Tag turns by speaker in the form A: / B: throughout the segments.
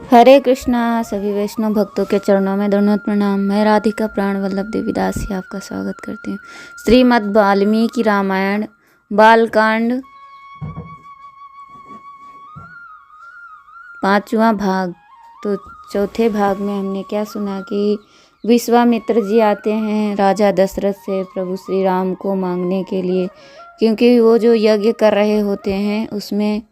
A: हरे कृष्णा। सभी वैष्णव भक्तों के चरणों में दंडवत प्रणाम। मैं राधिका प्राण वल्लभ देवी दासी आपका स्वागत करती हूँ। श्रीमद् वाल्मीकि रामायण बालकांड 5वां भाग। तो चौथे भाग में हमने क्या सुना कि विश्वामित्र जी आते हैं राजा दशरथ से प्रभु श्री राम को मांगने के लिए, क्योंकि वो जो यज्ञ कर रहे होते हैं उसमें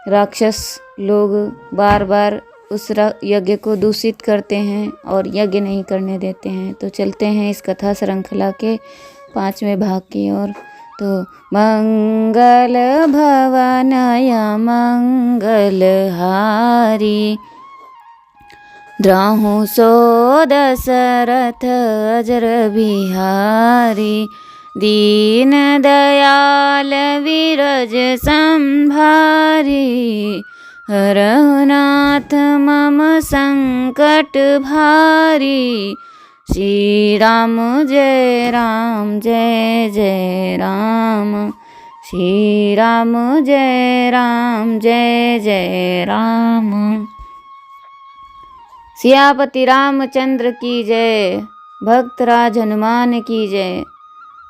A: राक्षस लोग बार बार उस यज्ञ को दूषित करते हैं और यज्ञ नहीं करने देते हैं। तो चलते हैं इस कथा श्रृंखला के 5वें भाग की ओर। तो मंगल भवनय मंगल हारी, द्राहु सो दशरथ अजर बिहारी, दीन दयाल विरज संभारी, रघुनाथ मम संकट भारी, श्री राम जय राम जय जय राम, श्री राम जय राम जय जय राम। सियापति रामचंद्र की जय, भक्तराज हनुमान की जय।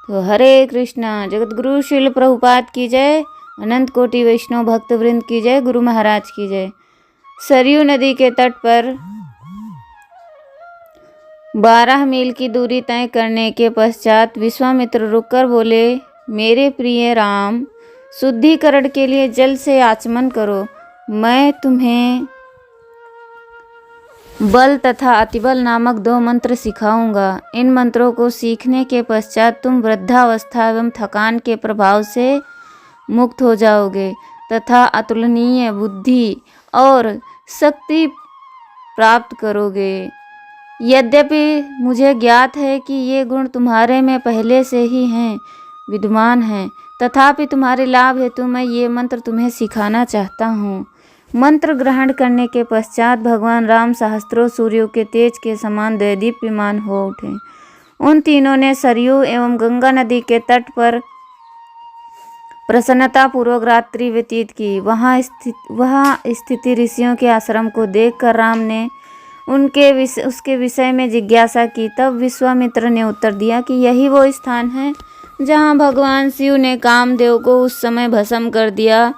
A: तो हरे कृष्णा। जगतगुरु श्रील प्रभुपाद की जय, अनंत कोटि वैष्णव भक्त वृंद की जय, गुरु महाराज की जय। सरयू नदी के तट पर 12 मील की दूरी तय करने के पश्चात विश्वामित्र रुककर बोले, मेरे प्रिय राम, शुद्धिकरण के लिए जल से आचमन करो। मैं तुम्हें बल तथा अतिबल नामक 2 मंत्र सिखाऊंगा। इन मंत्रों को सीखने के पश्चात तुम वृद्धावस्था एवं थकान के प्रभाव से मुक्त हो जाओगे तथा अतुलनीय बुद्धि और शक्ति प्राप्त करोगे। यद्यपि मुझे ज्ञात है कि ये गुण तुम्हारे में पहले से ही हैं, विद्यमान हैं, तथापि तुम्हारे लाभ हेतु मैं ये मंत्र तुम्हें सिखाना चाहता हूँ। मंत्र ग्रहण करने के पश्चात भगवान राम सहस्त्रों सूर्यों के तेज के समान दैदीप्यमान हो उठे। उन तीनों ने सरयू एवं गंगा नदी के तट पर प्रसन्नता पूर्वक रात्रि व्यतीत की। वहाँ स्थिति ऋषियों के आश्रम को देखकर राम ने उसके विषय में जिज्ञासा की। तब विश्वामित्र ने उत्तर दिया कि यही वो स्थान है जहाँ भगवान शिव ने कामदेव को उस समय भस्म कर दिया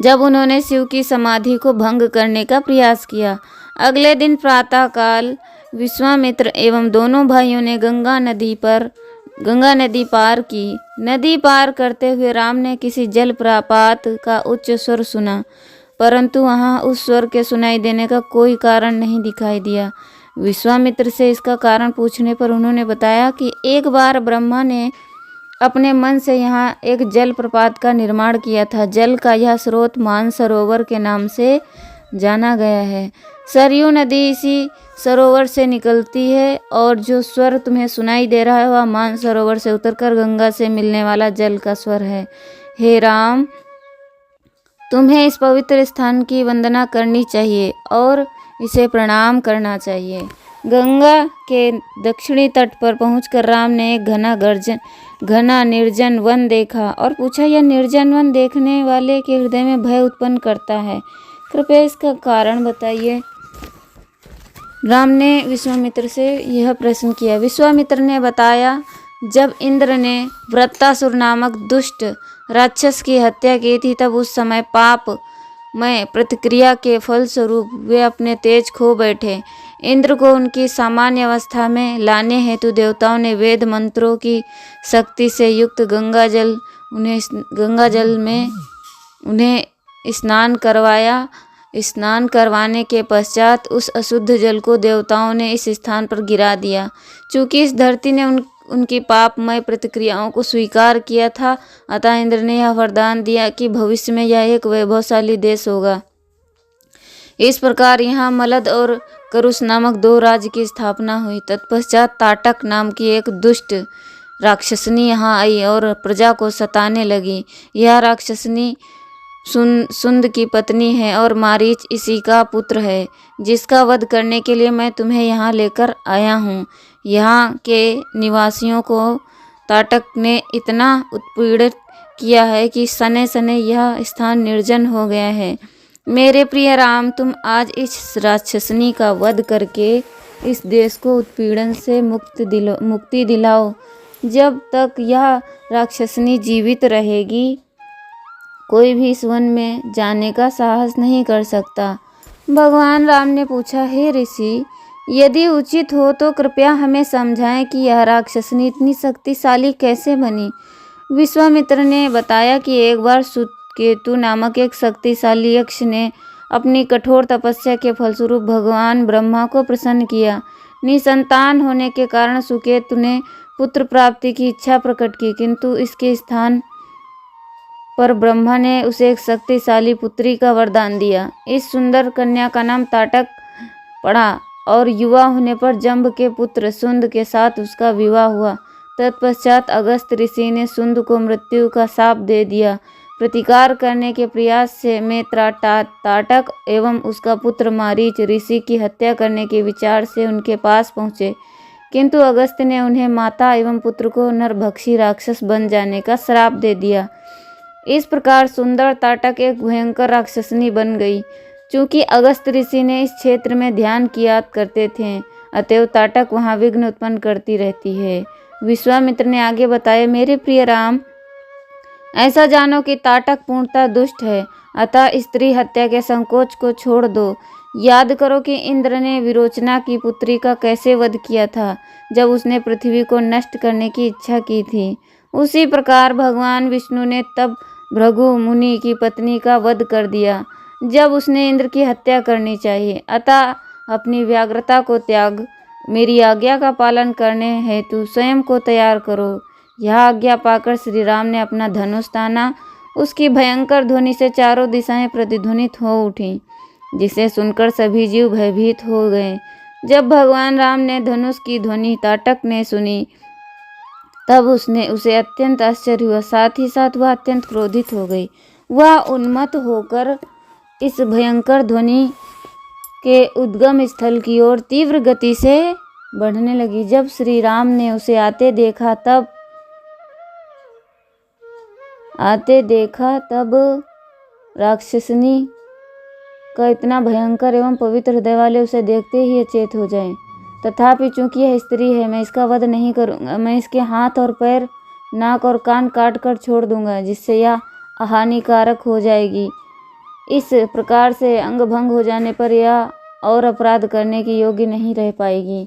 A: जब उन्होंने शिव की समाधि को भंग करने का प्रयास किया। अगले दिन प्रातःकाल विश्वामित्र एवं दोनों भाइयों ने गंगा नदी पार की। नदी पार करते हुए राम ने किसी जल प्रपात का उच्च स्वर सुना, परंतु वहां उस स्वर के सुनाई देने का कोई कारण नहीं दिखाई दिया। विश्वामित्र से इसका कारण पूछने पर उन्होंने बताया कि एक बार ब्रह्मा ने अपने मन से यहाँ एक जल प्रपात का निर्माण किया था। जल का यह स्रोत मानसरोवर के नाम से जाना गया है। सरयू नदी इसी सरोवर से निकलती है और जो स्वर तुम्हें सुनाई दे रहा है वह मानसरोवर से उतरकर गंगा से मिलने वाला जल का स्वर है। हे राम, तुम्हें इस पवित्र स्थान की वंदना करनी चाहिए और इसे प्रणाम करना चाहिए। गंगा के दक्षिणी तट पर पहुंचकर राम ने एक घना निर्जन वन देखा और पूछा, यह निर्जन वन देखने वाले के हृदय में भय उत्पन्न करता है, कृपया इसका कारण बताइए। राम ने विश्वामित्र से यह प्रश्न किया। विश्वामित्र ने बताया, जब इंद्र ने वृत्तासुर नामक दुष्ट राक्षस की हत्या की थी तब उस समय पाप में प्रतिक्रिया के फलस्वरूप वे अपने तेज खो बैठे। इंद्र को उनकी सामान्य अवस्था में लाने हेतु देवताओं ने वेद मंत्रों की शक्ति से युक्त गंगा जल में उन्हें स्नान करवाया। स्नान करवाने के पश्चात उस अशुद्ध जल को देवताओं ने इस स्थान पर गिरा दिया। चूँकि इस धरती ने उनकी पापमय प्रतिक्रियाओं को स्वीकार किया था, अतः इंद्र ने यह वरदान दिया कि भविष्य में यह एक वैभवशाली देश होगा। इस प्रकार यहाँ मलद और करुष नामक 2 राज्य की स्थापना हुई। तत्पश्चात ताटक नाम की एक दुष्ट राक्षसनी यहाँ आई और प्रजा को सताने लगी। यह राक्षसनी सुंद की पत्नी है और मारीच इसी का पुत्र है, जिसका वध करने के लिए मैं तुम्हें यहाँ लेकर आया हूँ। यहाँ के निवासियों को ताटक ने इतना उत्पीड़ित किया है कि सने सने यह स्थान निर्जन हो गया है। मेरे प्रिय राम, तुम आज इस राक्षसनी का वध करके इस देश को उत्पीड़न से मुक्ति दिलाओ। जब तक यह राक्षसनी जीवित रहेगी कोई भी इस वन में जाने का साहस नहीं कर सकता। भगवान राम ने पूछा, हे ऋषि, यदि उचित हो तो कृपया हमें समझाएं कि यह राक्षसनी इतनी शक्तिशाली कैसे बनी। विश्वामित्र ने बताया कि एक बार केतु नामक एक शक्तिशाली यक्ष ने अपनी कठोर तपस्या के फलस्वरूप भगवान ब्रह्मा को प्रसन्न किया। निसंतान होने के कारण सुकेतु ने पुत्र प्राप्ति की इच्छा प्रकट की, किंतु इसके स्थान पर ब्रह्मा ने उसे एक शक्तिशाली पुत्री का वरदान दिया। इस सुंदर कन्या का नाम ताटक पड़ा और युवा होने पर जम्ब के पुत्र सुंद के साथ उसका विवाह हुआ। तत्पश्चात अगस्त ऋषि ने सुंद को मृत्यु का शाप दे दिया। प्रतिकार करने के प्रयास से ताटक एवं उसका पुत्र मारीच ऋषि की हत्या करने के विचार से उनके पास पहुँचे, किंतु अगस्त ने उन्हें माता एवं पुत्र को नरभक्षी राक्षस बन जाने का श्राप दे दिया। इस प्रकार सुंदर ताटक एक भयंकर राक्षसनी बन गई। चूंकि अगस्त ऋषि ने इस क्षेत्र में ध्यान किया करते थे, अतएव ताटक वहाँ विघ्न उत्पन्न करती रहती है। विश्वामित्र ने आगे बताया, मेरे प्रिय राम, ऐसा जानो कि ताटक पूर्णतः दुष्ट है, अतः स्त्री हत्या के संकोच को छोड़ दो। याद करो कि इंद्र ने विरोचना की पुत्री का कैसे वध किया था जब उसने पृथ्वी को नष्ट करने की इच्छा की थी। उसी प्रकार भगवान विष्णु ने तब भृगु मुनि की पत्नी का वध कर दिया जब उसने इंद्र की हत्या करनी चाहिए। अतः अपनी व्याग्रता को त्याग मेरी आज्ञा का पालन करने हेतु स्वयं को तैयार करो। यह आज्ञा पाकर श्री राम ने अपना धनुष ताना। उसकी भयंकर ध्वनि से चारों दिशाएं प्रतिध्वनित हो उठी, जिसे सुनकर सभी जीव भयभीत हो गए। जब भगवान राम ने धनुष की ध्वनि ताटक ने सुनी तब उसे अत्यंत आश्चर्य हुआ, साथ ही साथ वह अत्यंत क्रोधित हो गई। वह उन्मत्त होकर इस भयंकर ध्वनि के उद्गम स्थल की ओर तीव्र गति से बढ़ने लगी। जब श्री राम ने उसे आते देखा तब राक्षसनी का इतना भयंकर एवं पवित्र हृदय वाले उसे देखते ही अचेत हो जाएं। तथापि चूंकि यह स्त्री है, मैं इसका वध नहीं करूंगा। मैं इसके हाथ और पैर, नाक और कान काट कर छोड़ दूंगा, जिससे यह हानिकारक हो जाएगी। इस प्रकार से अंग भंग हो जाने पर यह और अपराध करने की योग्य नहीं रह पाएगी।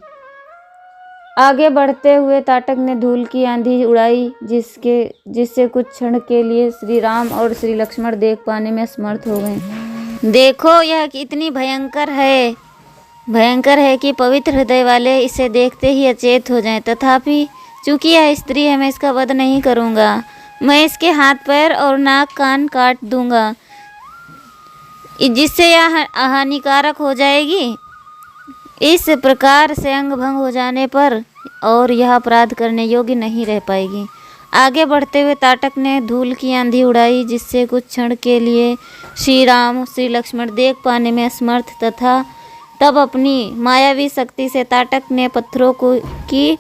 A: आगे बढ़ते हुए ताटक ने धूल की आंधी उड़ाई, जिससे कुछ क्षण के लिए श्री राम और श्री लक्ष्मण देख पाने में असमर्थ हो गए। देखो, यह कितनी भयंकर है कि पवित्र हृदय वाले इसे देखते ही अचेत हो जाएं। तथापि चूंकि यह स्त्री है, मैं इसका वध नहीं करूंगा। मैं इसके हाथ पैर और नाक कान काट दूंगा, जिससे यह हानिकारक हो जाएगी। इस प्रकार से अंग भंग हो जाने पर और यह अपराध करने योग्य नहीं रह पाएगी। आगे बढ़ते हुए ताटक ने धूल की आंधी उड़ाई, जिससे कुछ क्षण के लिए श्री राम श्री लक्ष्मण देख पाने में असमर्थ तथा तब अपनी मायावी शक्ति से ताटक ने पत्थरों की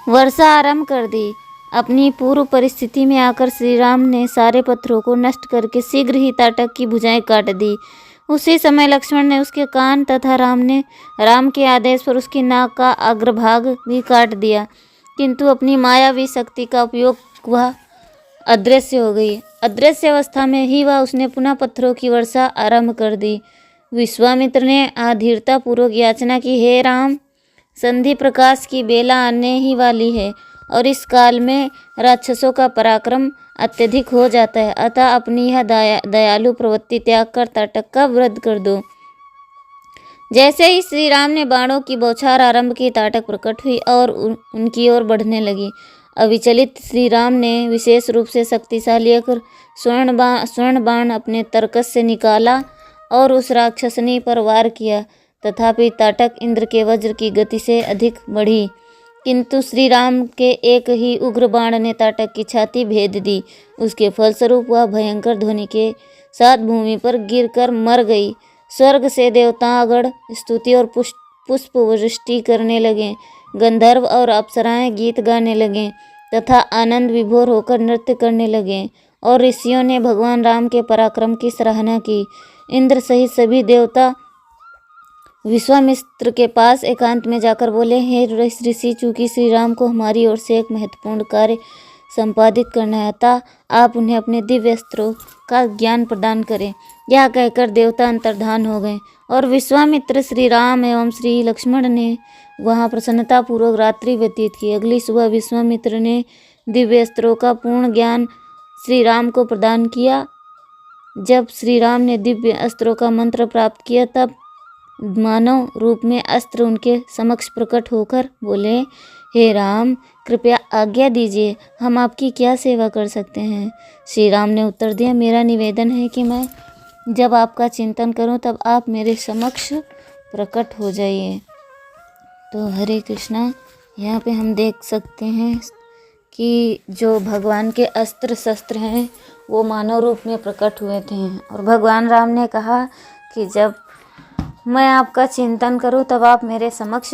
A: वर्षा आरंभ कर दी। अपनी पूर्व परिस्थिति में आकर श्री राम ने सारे पत्थरों को नष्ट करके शीघ्र ही ताटक की भुजाएं काट दी। उसी समय लक्ष्मण ने उसके कान तथा राम के आदेश पर उसकी नाक का अग्रभाग भी काट दिया, किंतु अपनी मायावी शक्ति का उपयोग वह अदृश्य हो गई। अदृश्य अवस्था में ही उसने पुनः पत्थरों की वर्षा आरंभ कर दी। विश्वामित्र ने आधीरता पूर्वक याचना की, हे राम, संधि प्रकाश की बेला आने ही वाली है और इस काल में राक्षसों का पराक्रम अत्यधिक हो जाता है, अतः अपनी यह दयालु प्रवृत्ति त्याग कर ताटक का वध कर दो। जैसे ही श्री राम ने बाणों की बौछार आरंभ की, ताटक प्रकट हुई और उनकी ओर बढ़ने लगी। अविचलित श्री राम ने विशेष रूप से शक्तिशाली एक स्वर्ण बाण अपने तरकस से निकाला और उस राक्षसनी पर वार किया। तथापि ताटक इंद्र के वज्र की गति से अधिक बढ़ी, किंतु श्री राम के एक ही उग्र बाण ने ताटक की छाती भेद दी। उसके फलस्वरूप वह भयंकर ध्वनि के साथ भूमि पर गिरकर मर गई। स्वर्ग से देवतागण स्तुति और पुष्प वृष्टि करने लगे। गंधर्व और अप्सराएं गीत गाने लगे तथा आनंद विभोर होकर नृत्य करने लगे और ऋषियों ने भगवान राम के पराक्रम की सराहना की। इंद्र सहित सभी देवता विश्वामित्र के पास एकांत में जाकर बोले, हे ऋषि, चूंकि श्री राम को हमारी ओर से एक महत्वपूर्ण कार्य संपादित करना है, अतः आप उन्हें अपने दिव्य अस्त्रों का ज्ञान प्रदान करें। यह कहकर देवता अंतर्धान हो गए और विश्वामित्र, श्री राम एवं श्री लक्ष्मण ने वहां प्रसन्नतापूर्वक रात्रि व्यतीत की। अगली सुबह विश्वामित्र ने दिव्य अस्त्रों का पूर्ण ज्ञान श्री राम को प्रदान किया। जब श्री राम ने दिव्य अस्त्रों का मंत्र प्राप्त किया, तब मानव रूप में अस्त्र उनके समक्ष प्रकट होकर बोले, हे राम, कृपया आज्ञा दीजिए, हम आपकी क्या सेवा कर सकते हैं। श्री राम ने उत्तर दिया, मेरा निवेदन है कि मैं जब आपका चिंतन करूं तब आप मेरे समक्ष प्रकट हो जाइए। तो हरे कृष्णा, यहाँ पे हम देख सकते हैं कि जो भगवान के अस्त्र शस्त्र हैं वो मानव रूप में प्रकट हुए थे और भगवान राम ने कहा कि जब मैं आपका चिंतन करूं तब आप मेरे समक्ष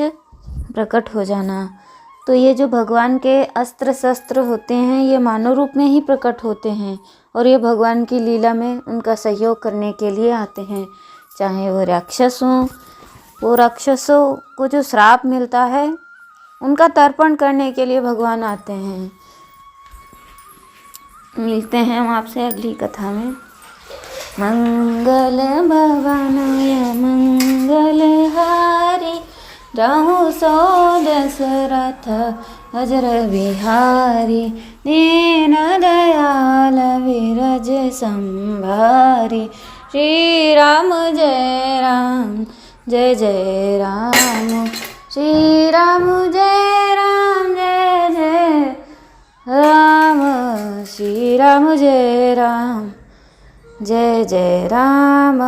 A: प्रकट हो जाना। तो ये जो भगवान के अस्त्र शस्त्र होते हैं ये मानव रूप में ही प्रकट होते हैं और ये भगवान की लीला में उनका सहयोग करने के लिए आते हैं। चाहे वो राक्षस हों, वो राक्षसों को जो श्राप मिलता है उनका तर्पण करने के लिए भगवान आते हैं। मिलते हैं हम आपसे अगली कथा में। मंगल भवन मंगल हारी, राहु सो दशरथ अजर बिहारी, दीन दयाल विरज संभारी। श्री राम जय राम, जय जय राम। श्री राम जय राम, जय जय राम। श्री राम जय राम, जय जय राम।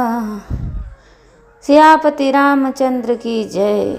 A: सियापति रामचंद्र की जय।